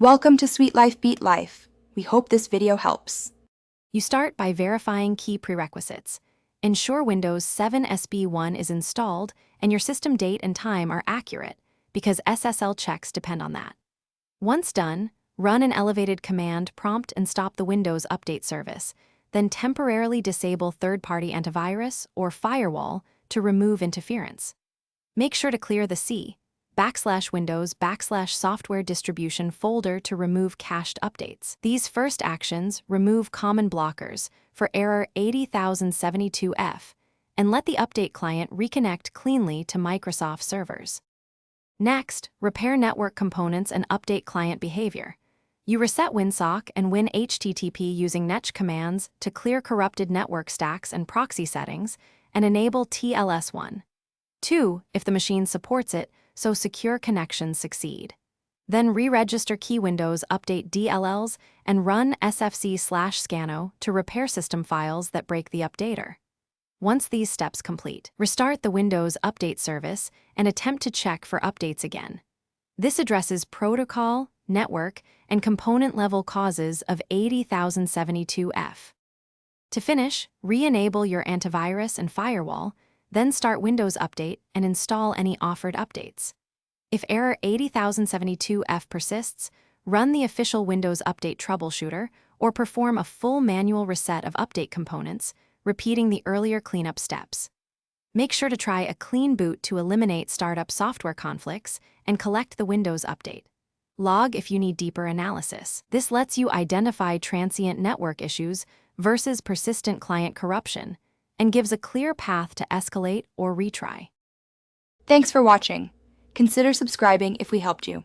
Welcome to Sweet Life Beat Life. We hope this video helps. You start by verifying key prerequisites. Ensure Windows 7 SB1 is installed and your system date and time are accurate, because SSL checks depend on that. Once done, run an elevated command prompt and stop the Windows Update service, then temporarily disable third-party antivirus or firewall to remove interference. Make sure to clear the /Windows/software distribution folder to remove cached updates. These first actions remove common blockers for error 80072F and let the update client reconnect cleanly to Microsoft servers. Next, repair network components and update client behavior. You reset WinSock and WinHTTP using netch commands to clear corrupted network stacks and proxy settings and enable TLS1. 2, if the machine supports it, so secure connections succeed. Then re-register key Windows Update DLLs and run sfc/scano to repair system files that break the updater. Once these steps complete, restart the Windows Update service and attempt to check for updates again. This addresses protocol, network, and component-level causes of 80072F. To finish, re-enable your antivirus and firewall, then start Windows Update and install any offered updates. If error 80072F persists, run the official Windows Update troubleshooter or perform a full manual reset of update components, repeating the earlier cleanup steps. Make sure to try a clean boot to eliminate startup software conflicts and collect the Windows Update. Log if you need deeper analysis. This lets you identify transient network issues versus persistent client corruption, and gives a clear path to escalate or retry. Thanks for watching. Consider subscribing if we helped you.